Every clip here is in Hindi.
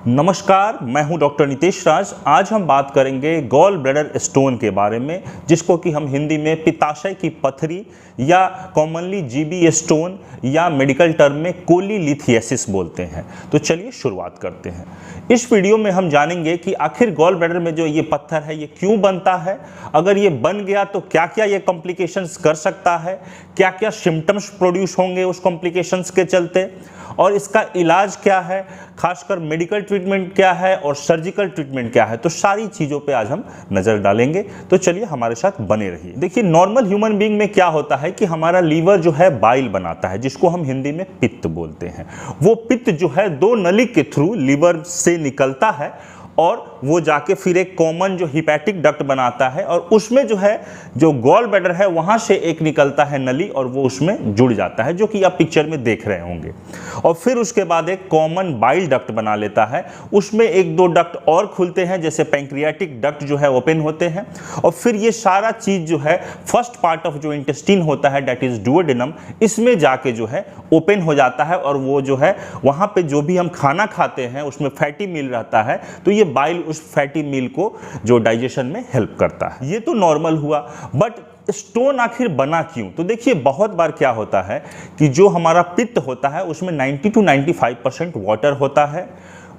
नमस्कार, मैं हूं डॉक्टर नितेश राज। आज हम बात करेंगे गॉल ब्लैडर स्टोन के बारे में, जिसको कि हम हिंदी में पित्ताशय की पथरी या कॉमनली जीबी स्टोन या मेडिकल टर्म में कोलीलिथियासिस बोलते हैं। तो चलिए शुरुआत करते हैं। इस वीडियो में हम जानेंगे कि आखिर गॉल ब्लैडर में जो ये पत्थर है ये क्यों बनता है, अगर ये बन गया तो क्या क्या ये कॉम्प्लिकेशंस कर सकता है, क्या क्या सिम्टम्स प्रोड्यूस होंगे उस कॉम्प्लिकेशंस के चलते, और इसका इलाज क्या है, खासकर मेडिकल ट्रीटमेंट क्या है और सर्जिकल ट्रीटमेंट क्या है। तो सारी चीज़ों पे आज हम नज़र डालेंगे। तो चलिए हमारे साथ बने रहिए। देखिए, नॉर्मल ह्यूमन बीइंग में क्या होता है कि हमारा लीवर जो है बाइल बनाता है, जिसको हम हिंदी में पित्त बोलते हैं। वो पित्त जो है दो नली के थ्रू लीवर से निकलता है और वो जाके फिर एक कॉमन जो हिपैटिक डक्ट बनाता है, और उसमें जो है जो गॉल ब्लैडर है वहाँ से एक निकलता है नली और वो उसमें जुड़ जाता है, जो कि आप पिक्चर में देख रहे होंगे। और फिर उसके बाद एक कॉमन बाइल डक्ट बना लेता है, उसमें एक दो डक्ट और खुलते हैं, जैसे पैंक्रियाटिक डक्ट जो है ओपन होते हैं। और फिर ये सारा चीज़ जो है फर्स्ट पार्ट ऑफ जो इंटेस्टिन होता है, डेट इज डुओडेनम, इसमें जाके जो है ओपन हो जाता है, और वो जो है वहाँ पे जो भी हम खाना खाते हैं उसमें फैटी मील रहता है, तो ये बाइल उस फैटी मील को जो डाइजेशन में हेल्प करता है। ये तो नॉर्मल हुआ, बट स्टोन आखिर बना क्यों? तो देखिए, बहुत बार क्या होता है कि जो हमारा पित्त होता है उसमें 90 to 95% वाटर होता है,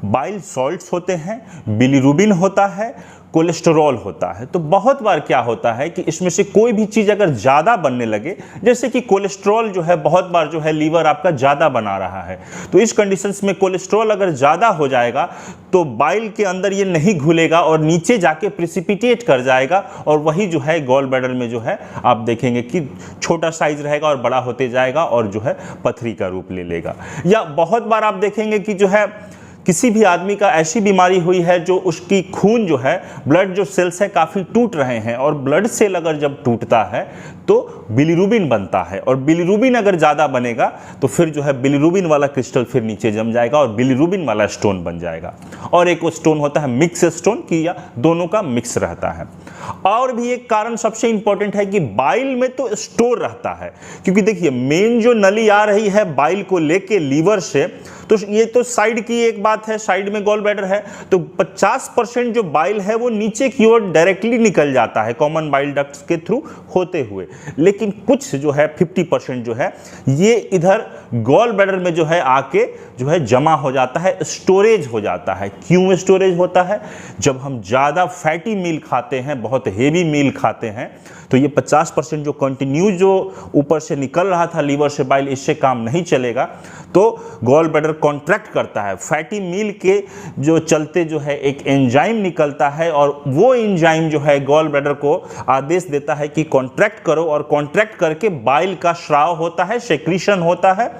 बाइल सॉल्ट्स होते हैं, बिलीरुबिन होता है, कोलेस्टेरॉल होता है। तो बहुत बार क्या होता है कि इसमें से कोई भी चीज़ अगर ज़्यादा बनने लगे, जैसे कि कोलेस्ट्रॉल जो है बहुत बार जो है लीवर आपका ज़्यादा बना रहा है, तो इस कंडीशंस में कोलेस्ट्रॉल अगर ज़्यादा हो जाएगा तो बाइल के अंदर ये नहीं घुलेगा और नीचे जाके प्रिसिपिटेट कर जाएगा, और वही जो है गॉल ब्लैडर में जो है आप देखेंगे कि छोटा साइज रहेगा और बड़ा होते जाएगा और जो है पथरी का रूप ले लेगा। या बहुत बार आप देखेंगे कि जो है किसी भी आदमी का ऐसी बीमारी हुई है जो उसकी खून जो है, ब्लड जो सेल्स है काफ़ी टूट रहे हैं, और ब्लड सेल अगर जब टूटता है तो बिलीरुबिन बनता है, और बिलीरुबिन अगर ज़्यादा बनेगा तो फिर जो है बिलीरुबिन वाला क्रिस्टल फिर नीचे जम जाएगा और बिलीरुबिन वाला स्टोन बन जाएगा। और एक वो स्टोन होता है मिक्स स्टोन, की या दोनों का मिक्स रहता है। और भी एक कारण सबसे इंपॉर्टेंट है कि बाइल में तो स्टोर रहता है, क्योंकि देखिए मेन जो नली आ रही है बाइल को लेके लीवर से, तो ये तो साइड की एक बात है, साइड में गॉल ब्लैडर है, तो 50% जो बाइल है वो नीचे की ओर डायरेक्टली निकल जाता है कॉमन बाइल डक्ट्स के थ्रू होते हुए, लेकिन कुछ जो है 50% जो है ये इधर गॉल ब्लैडर में जो है आके जो है जमा हो जाता है, स्टोरेज हो जाता है। क्यों स्टोरेज होता है? जब हम ज़्यादा फैटी मील खाते हैं, बहुत हेवी मील खाते हैं, तो ये 50% जो कंटिन्यू जो ऊपर से निकल रहा था लीवर से बाइल, इससे काम नहीं चलेगा, तो गॉल ब्लैडर कॉन्ट्रैक्ट करता है। फैटी मील के जो चलते जो है एक एंजाइम निकलता है, और वो एंजाइम जो है गॉल ब्लैडर को आदेश देता है कि कॉन्ट्रैक्ट करो, और कॉन्ट्रैक्ट करके बाइल का स्राव होता है, सेक्रीशन होता है,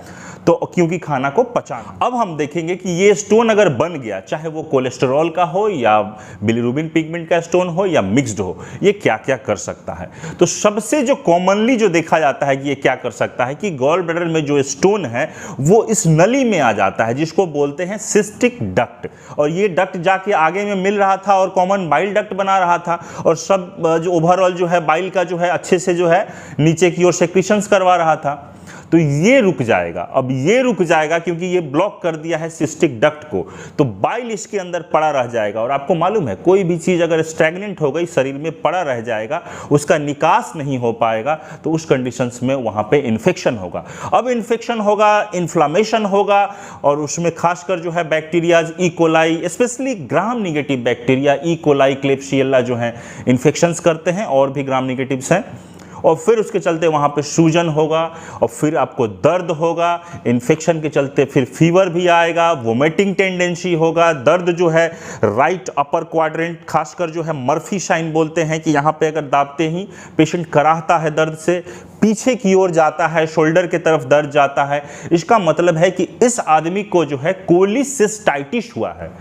तो क्योंकि खाना को पचाना। अब हम देखेंगे कि ये स्टोन अगर बन गया, चाहे वो कोलेस्टेरॉल का हो या बिलीरुबिन पिगमेंट का स्टोन हो या मिक्स्ड हो, ये क्या क्या कर सकता है। तो सबसे जो कॉमनली जो देखा जाता है कि ये क्या कर सकता है कि गॉल ब्लैडर में जो स्टोन है वो इस नली में आ जाता है, जिसको बोलते हैं सिस्टिक डक्ट, और ये डक्ट जाके आगे में मिल रहा था और कॉमन बाइल डक्ट बना रहा था, और सब जो ओवरऑल जो है बाइल का जो है अच्छे से जो है नीचे की ओर सेक्रीशंस करवा रहा था। तो ये रुक जाएगा। अब ये रुक जाएगा क्योंकि ये ब्लॉक कर दिया है सिस्टिक डक्ट को, तो बाइल इसके अंदर पड़ा रह जाएगा। और आपको मालूम है, कोई भी चीज़ अगर स्टैग्नेंट हो गई, शरीर में पड़ा रह जाएगा, उसका निकास नहीं हो पाएगा, तो उस कंडीशंस में वहाँ पे इन्फेक्शन होगा। अब इन्फेक्शन होगा, इन्फ्लामेशन होगा, और उसमें खासकर जो है बैक्टीरियाज, ई कोलाई, स्पेशली ग्राम negative bacteria, E coli, Klebsiella जो है इन्फेक्शंस करते हैं, और भी ग्राम निगेटिव्स हैं। और फिर उसके चलते वहाँ पे सूजन होगा, और फिर आपको दर्द होगा, इन्फेक्शन के चलते फिर फीवर भी आएगा, वोमिटिंग टेंडेंसी होगा, दर्द जो है राइट अपर क्वाड्रेंट, खासकर जो है मर्फी साइन बोलते हैं कि यहाँ पे अगर दाबते ही पेशेंट कराहता है दर्द से, पीछे की ओर जाता है, शोल्डर की तरफ दर्द जाता है। इसका मतलब है कि इस आदमी को जो है कोलीसिस्टाइटिस हुआ है।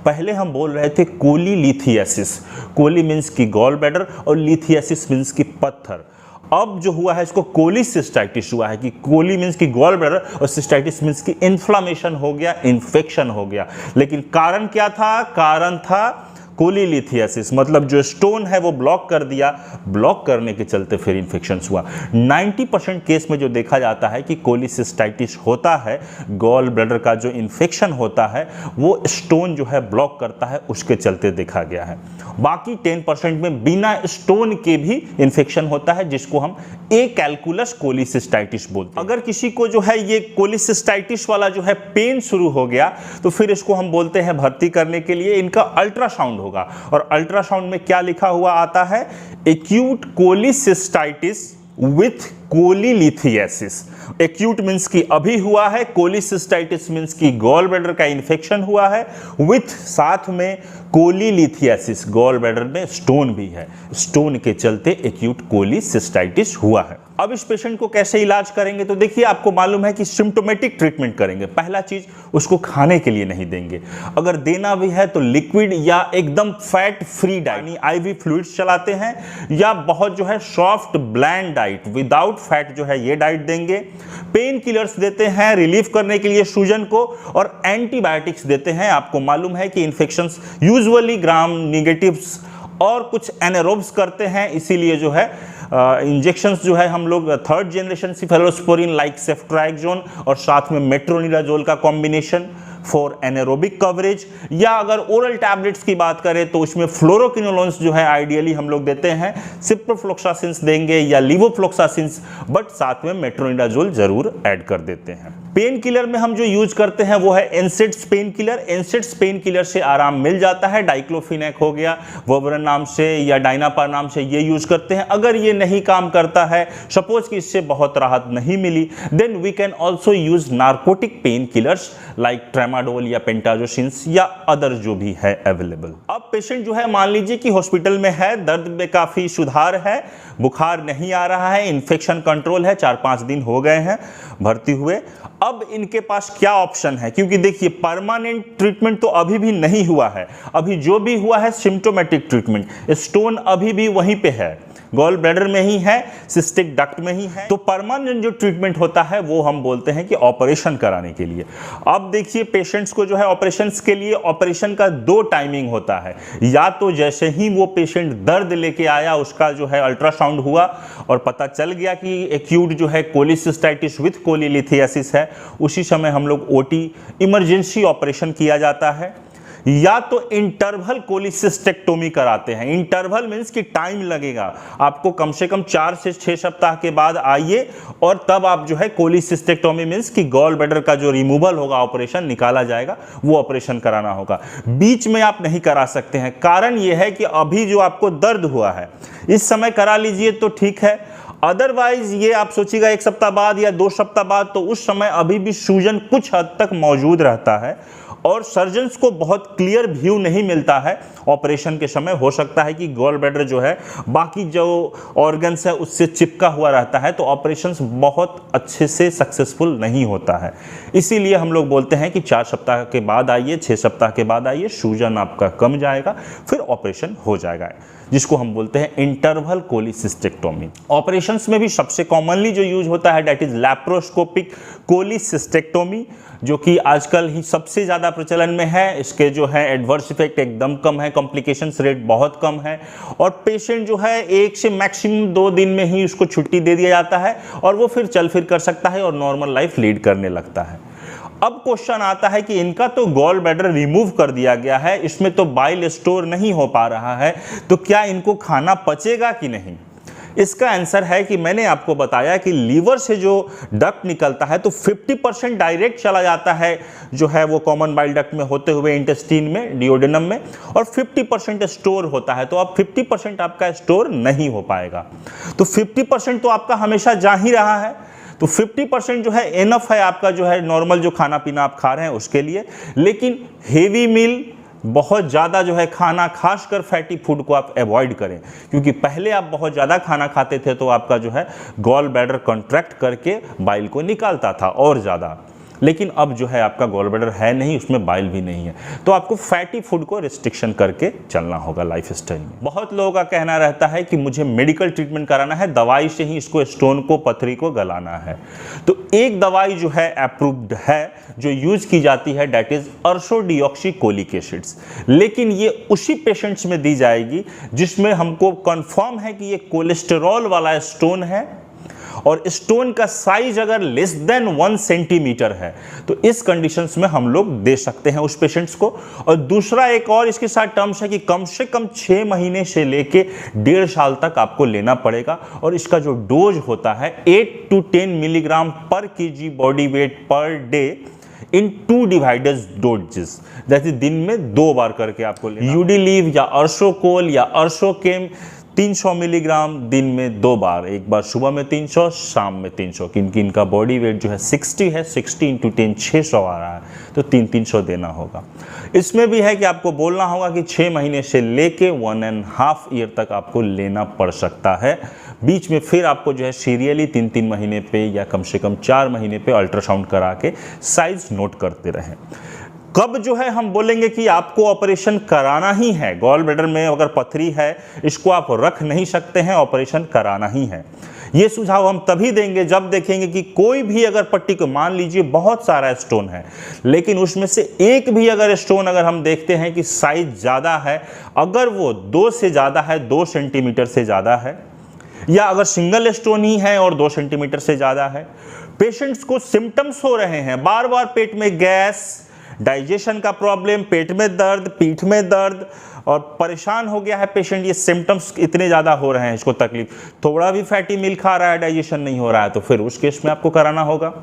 पहले हम बोल रहे थे कोलीलिथियासिस, कोली मीन्स की गॉल ब्लैडर और लिथियासिस मीन्स की पत्थर। अब जो हुआ है इसको कोलीसिस्टाइटिस हुआ है, कि कोली मीन्स की गॉल ब्लैडर और सिस्टाइटिस मीन्स की इन्फ्लामेशन हो गया, इन्फेक्शन हो गया। लेकिन कारण क्या था? कारण था कोलीलिथियासिस, मतलब जो स्टोन है वो ब्लॉक कर दिया, ब्लॉक करने के चलते फिर इन्फेक्शन हुआ। 90% केस में जो देखा जाता है कि कोलिसिस्टाइटिस होता है, गॉल ब्लैडर का जो इन्फेक्शन होता है वो स्टोन जो है ब्लॉक करता है, उसके चलते देखा गया है। बाकी 10% में बिना स्टोन के भी इन्फेक्शन होता है, जिसको हम अकैल्कुलस कोलिसिस्टाइटिस बोलते हैं। अगर किसी को जो है ये कोलिसिस्टाइटिस वाला जो है पेन शुरू हो गया तो फिर इसको हम बोलते हैं भर्ती करने के लिए इनका अल्ट्रासाउंड होगा, और अल्ट्रासाउंड में क्या लिखा हुआ आता है, acute cholecystitis with कोलीलिथियासिस। Acute means की अभी हुआ है, कोलिसिस्टाइटिस मींस की गॉल ब्लैडर का इन्फेक्शन हुआ है, विथ साथ में कोलीलिथियासिस, गॉल ब्लैडर में स्टोन भी है, स्टोन के चलते एक्यूट कोलिसिस्टाइटिस हुआ है। अब इस पेशेंट को कैसे इलाज करेंगे, तो देखिए आपको मालूम है कि सिम्टोमेटिक ट्रीटमेंट करेंगे। पहला चीज, उसको खाने के लिए नहीं देंगे, अगर देना भी है तो लिक्विड या एकदम fat free diet, IV fluids चलाते हैं, या बहुत जो है soft bland diet without fat जो है ये डाइट देंगे। पेन किलर्स देते हैं रिलीफ करने के लिए सूजन को, और एंटीबायोटिक्स देते हैं। आपको मालूम है कि इन्फेक्शंस यूजुअली ग्राम नेगेटिव्स और कुछ एनारोब्स करते हैं, इसीलिए जो है इंजेक्शंस जो है हम लोग 3rd जनरेशन सिफेलोस्पोरिन लाइक सेफ्ट्राइक्सोन और साथ में मेट्रोनिडाजोल का कॉम्बिनेशन फॉर एनारोबिक कवरेज, या अगर ओरल टैबलेट्स की बात करें तो उसमें फ्लोरोकिनोलोन्स जो है आइडियली हम लोग देते हैं, सिप्रोफ्लोक्सासिन्स देंगे या लिवोफ्लोक्सासिन्स, बट साथ में मेट्रोनिडाजोल जरूर ऐड कर देते हैं। पेन किलर में हम जो यूज करते हैं वो है NSAIDs pain killer. NSAIDs pain killer से आराम मिल जाता है, डाइक्लोफिनेक हो गया, वोवरन नाम से या डाइनापार नाम से ये यूज करते हैं। अगर ये नहीं काम करता है, सपोज कि इससे बहुत राहत नहीं मिली, then we can also use narcotic pain killers like tramadol या पेंटाजोसिन्स या अदर जो भी है अवेलेबल। अब पेशेंट जो है मान लीजिए कि हॉस्पिटल में है, दर्द में काफी सुधार है, बुखार नहीं आ रहा है, इन्फेक्शन कंट्रोल है, 4-5 दिन हो गए हैं भर्ती हुए। अब इनके पास क्या ऑप्शन है, क्योंकि देखिए परमानेंट ट्रीटमेंट तो अभी भी नहीं हुआ है, अभी जो भी हुआ है सिम्टोमेटिक ट्रीटमेंट। स्टोन अभी भी वहीं पे है, गॉल ब्लैडर में ही है, सिस्टिक डक्ट में ही है, तो परमानेंट जो ट्रीटमेंट होता है वो हम बोलते हैं कि ऑपरेशन कराने के लिए। अब देखिए पेशेंट्स को जो है ऑपरेशंस के लिए ऑपरेशन का 2 टाइमिंग होता है, या तो जैसे ही वो पेशेंट दर्द लेके आया, उसका जो है अल्ट्रासाउंड हुआ और पता चल गया कि एक्यूट जो है कोलिसिस्टाइटिस विथ कोलीलिथियासिस है, उसी समय हम लोग ओटी इमरजेंसी ऑपरेशन किया जाता है, या तो इंटरवल कोलिसिस्टेक्टोमी कराते हैं। इंटरवल मींस कि टाइम लगेगा आपको, कम से कम 4 से 6 सप्ताह के बाद आइए और तब आप जो है कोलिसिस्टेक्टोमी मींस कि गॉल ब्लैडर का जो रिमूवल होगा, ऑपरेशन निकाला जाएगा, वो ऑपरेशन कराना होगा। बीच में आप नहीं करा सकते हैं, कारण यह है कि अभी जो आपको दर्द हुआ है इस समय करा लीजिए तो ठीक है, अदरवाइज ये आप सोचिएगा 1 सप्ताह बाद या 2 सप्ताह बाद, तो उस समय अभी भी सूजन कुछ हद तक मौजूद रहता है और सर्जन्स को बहुत क्लियर व्यू नहीं मिलता है ऑपरेशन के समय। हो सकता है कि गॉल ब्लैडर जो है बाकी जो ऑर्गन्स है उससे चिपका हुआ रहता है, तो ऑपरेशंस बहुत अच्छे से सक्सेसफुल नहीं होता है। इसीलिए हम लोग बोलते हैं कि 4 सप्ताह के बाद आइए, 6 सप्ताह के बाद आइए, सूजन आपका कम जाएगा, फिर ऑपरेशन हो जाएगा, जिसको हम बोलते हैं इंटरवल कोलिसिस्टेक्टोमी। ऑपरेशंस में भी सबसे कॉमनली जो यूज होता है दैट इज लैप्रोस्कोपिक कोलिसिस्टेक्टोमी, जो कि आजकल ही सबसे ज़्यादा प्रचलन में है। इसके जो है एडवर्स इफेक्ट एकदम कम है, कॉम्प्लिकेशंस रेट बहुत कम है, और पेशेंट जो है 1 से मैक्सिमम 2 दिन में ही उसको छुट्टी दे दिया जाता है और वो फिर चल फिर कर सकता है और नॉर्मल लाइफ लीड करने लगता है। अब क्वेश्चन आता है कि इनका तो गॉल ब्लैडर रिमूव कर दिया गया है, इसमें तो बाइल स्टोर नहीं हो पा रहा है, तो क्या इनको खाना पचेगा कि नहीं? इसका आंसर है कि मैंने आपको बताया कि लीवर से जो डक्ट निकलता है तो 50% डायरेक्ट चला जाता है जो है वो कॉमन बाइल डक्ट में होते हुए इंटेस्टाइन में, डिओडेनम में, और 50% स्टोर होता है। तो अब 50% आपका स्टोर नहीं हो पाएगा, तो 50% तो आपका हमेशा जा ही रहा है, तो 50% जो है इनफ है आपका जो है नॉर्मल जो खाना पीना आप खा रहे हैं उसके लिए। लेकिन हेवी मील, बहुत ज़्यादा जो है खाना, खासकर फैटी फूड को आप अवॉइड करें, क्योंकि पहले आप बहुत ज़्यादा खाना खाते थे तो आपका जो है गॉल ब्लैडर कॉन्ट्रैक्ट करके बाइल को निकालता था और ज़्यादा। लेकिन अब जो है आपका गॉल ब्लैडर है नहीं, उसमें बाइल भी नहीं है, तो आपको फैटी फूड को रिस्ट्रिक्शन करके चलना होगा लाइफ स्टाइल में। बहुत लोगों का कहना रहता है कि मुझे मेडिकल ट्रीटमेंट कराना है, दवाई से ही इसको स्टोन को, पथरी को गलाना है। तो एक दवाई जो है अप्रूव्ड है, जो यूज की जाती है, डेट इज अर्सोडिऑक्सीकोलिक एसिड्स, लेकिन ये उसी पेशेंट्स में दी जाएगी जिसमें हमको कंफर्म है कि ये कोलेस्टेरॉल वाला स्टोन है और स्टोन का साइज अगर लेस देन 1 सेंटीमीटर है, तो इस कंडीशंस में हम लोग दे सकते हैं उस पेशेंट्स को। और दूसरा एक और इसके साथ टर्म्स है कि कम से कम 6 महीने से लेके 1.5 साल तक आपको लेना पड़ेगा, और इसका जो डोज होता है 8 to 10 मिलीग्राम पर KG body weight per day in 2 divided doses, जैसे दिन में 2 बार करके आपको लेना। यूडीलीव या अर्सोकोल या अर्सोकेम 300 मिलीग्राम दिन में 2 बार, एक बार सुबह में 300, शाम में 300, क्योंकि इनका बॉडी वेट जो है 60 है, 60 इंटू 10 600 आ रहा है, तो 300 देना होगा। इसमें भी है कि आपको बोलना होगा कि 6 महीने से लेके 1.5 ईयर तक आपको लेना पड़ सकता है। बीच में फिर आपको जो है सीरियली 3-3 महीने पे या कम से कम 4 महीने पे अल्ट्रासाउंड करा के साइज नोट करते रहें। कब जो है हम बोलेंगे कि आपको ऑपरेशन कराना ही है, गॉल ब्लैडर में अगर पथरी है, इसको आप रख नहीं सकते हैं, ऑपरेशन कराना ही है। ये सुझाव हम तभी देंगे जब देखेंगे कि कोई भी अगर पट्टी को, मान लीजिए बहुत सारा स्टोन है, लेकिन उसमें से एक भी अगर स्टोन अगर हम देखते हैं कि साइज ज़्यादा है, अगर वो 2 से ज़्यादा है, 2 सेंटीमीटर से ज़्यादा है, या अगर सिंगल स्टोन ही है और 2 सेंटीमीटर से ज़्यादा है, पेशेंट्स को सिम्टम्स हो रहे हैं, बार बार पेट में गैस, डाइजेशन का प्रॉब्लम, पेट में दर्द, पीठ में दर्द, और परेशान हो गया है पेशेंट, ये सिम्टम्स इतने ज़्यादा हो रहे हैं, इसको तकलीफ, थोड़ा भी फैटी मिल्क खा रहा है, डाइजेशन नहीं हो रहा है, तो फिर उस केस में आपको कराना होगा।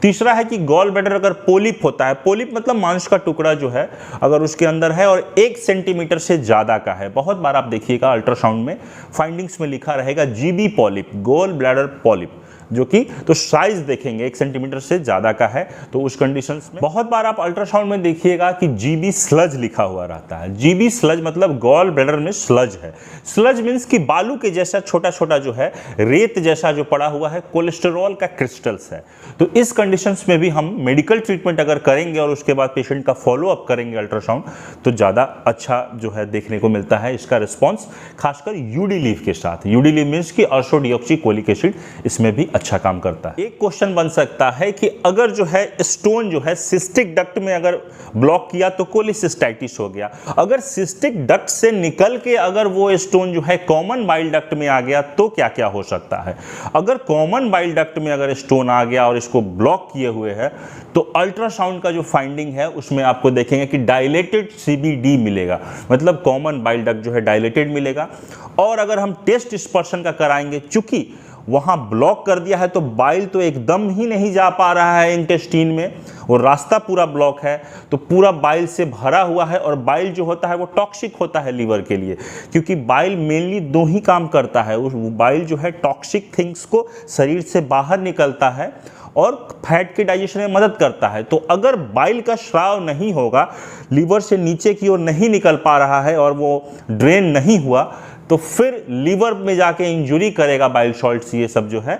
तीसरा है कि गॉल ब्लैडर अगर पोलिप होता है, पोलिप मतलब मांस का टुकड़ा जो है अगर उसके अंदर है और 1 सेंटीमीटर से ज़्यादा का है, बहुत बार आप देखिएगा अल्ट्रासाउंड में फाइंडिंग्स में लिखा रहेगा GB polyp, gall bladder polyp, जो कि तो साइज देखेंगे 1 सेंटीमीटर से ज़्यादा का है, तो उस कंडीशंस में बहुत बार आप अल्ट्रासाउंड में देखिएगा कि जीबी स्लज लिखा हुआ रहता है। जीबी स्लज मतलब गॉल ब्लैडर में स्लज है। स्लज मीन्स कि बालू के जैसा छोटा छोटा जो है, रेत जैसा जो पड़ा हुआ है, कोलेस्टेरॉल का क्रिस्टल्स है। तो इस कंडीशंस में भी हम मेडिकल ट्रीटमेंट अगर करेंगे और उसके बाद पेशेंट का फॉलोअप करेंगे अल्ट्रासाउंड, तो ज़्यादा अच्छा जो है देखने को मिलता है इसका रिस्पॉन्स, खासकर यूडीलीव के साथ। यूडीलीव मीन्स कि अर्सोडिऑक्सीकोलिक एसिड, इसमें भी अच्छा काम करता है। एक क्वेश्चन बन सकता है कि अगर जो है स्टोन जो है सिस्टिक डक्ट में अगर ब्लॉक किया तो कोलिसिस्टाइटिस हो गया, अगर सिस्टिक डक्ट से निकल के अगर वो स्टोन जो है कॉमन बाइल डक्ट में आ गया तो क्या क्या हो सकता है। अगर कॉमन बाइल डक्ट में अगर स्टोन आ गया और इसको ब्लॉक किए हुए है, तो अल्ट्रासाउंड का जो फाइंडिंग है उसमें आपको देखेंगे कि डायलेटेड CBD मिलेगा, मतलब कॉमन बाइल डक्ट जो है डायलेटेड मिलेगा। और अगर हम टेस्ट इस पर्सन का कराएंगे, चूंकि वहाँ ब्लॉक कर दिया है तो बाइल तो एकदम ही नहीं जा पा रहा है इंटेस्टीन में, वो रास्ता पूरा ब्लॉक है, तो पूरा बाइल से भरा हुआ है। और बाइल जो होता है वो टॉक्सिक होता है लीवर के लिए, क्योंकि बाइल मेनली 2 ही काम करता है। उस बाइल जो है टॉक्सिक थिंग्स को शरीर से बाहर निकलता है और फैट के डाइजेशन में मदद करता है। तो अगर बाइल का स्राव नहीं होगा, लीवर से नीचे की ओर नहीं निकल पा रहा है और वो ड्रेन नहीं हुआ, तो फिर लीवर में जाके इंजुरी करेगा बाइल सॉल्ट्स ये सब जो है,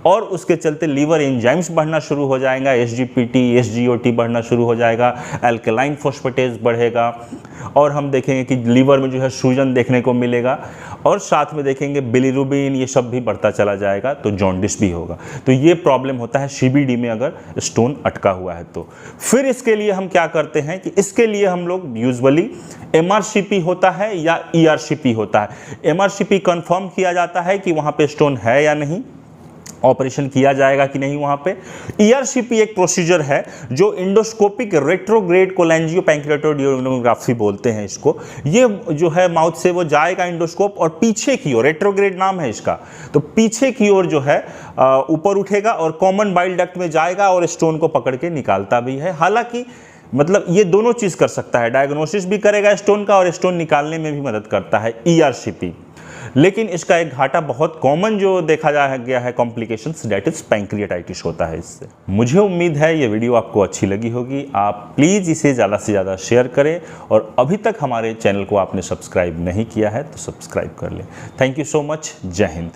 और उसके चलते लीवर एंजाइम्स बढ़ना शुरू हो जाएगा, SGPT, SGOT बढ़ना शुरू हो जाएगा, अल्कलाइन फोस्फेटेज बढ़ेगा, और हम देखेंगे कि लीवर में जो है सूजन देखने को मिलेगा, और साथ में देखेंगे बिलिरुबिन, ये सब भी बढ़ता चला जाएगा, तो जॉन्डिस भी होगा। तो ये प्रॉब्लम होता है CBD में अगर स्टोन अटका हुआ है तो। फिर इसके लिए हम क्या करते हैं कि इसके लिए हम लोग यूजुअली MRCP होता है या ERCP होता है। MRCP कंफर्म किया जाता है कि वहाँ पे स्टोन है या नहीं, ऑपरेशन किया जाएगा कि नहीं वहाँ पे। ERCP एक प्रोसीजर है जो इंडोस्कोपिक रेट्रोग्रेड कोलैंजियोपैंक्रेाटोडियोग्राफी बोलते हैं इसको। ये जो है माउथ से वो जाएगा इंडोस्कोप और पीछे की ओर, रेट्रोग्रेड नाम है इसका, तो पीछे की ओर जो है ऊपर उठेगा और कॉमन बाइल डक्ट में जाएगा और स्टोन को पकड़ के निकालता भी है। हालांकि मतलब ये दोनों चीज़ कर सकता है, डायग्नोसिस भी करेगा स्टोन का और स्टोन निकालने में भी मदद करता है ERCP। लेकिन इसका एक घाटा बहुत कॉमन जो देखा गया है कॉम्प्लिकेशंस, डेट इज पैंक्रियाटाइटिस होता है इससे। मुझे उम्मीद है ये वीडियो आपको अच्छी लगी होगी। आप प्लीज़ इसे ज़्यादा से ज़्यादा शेयर करें, और अभी तक हमारे चैनल को आपने सब्सक्राइब नहीं किया है तो सब्सक्राइब कर लें। Thank you so much. जय हिंद।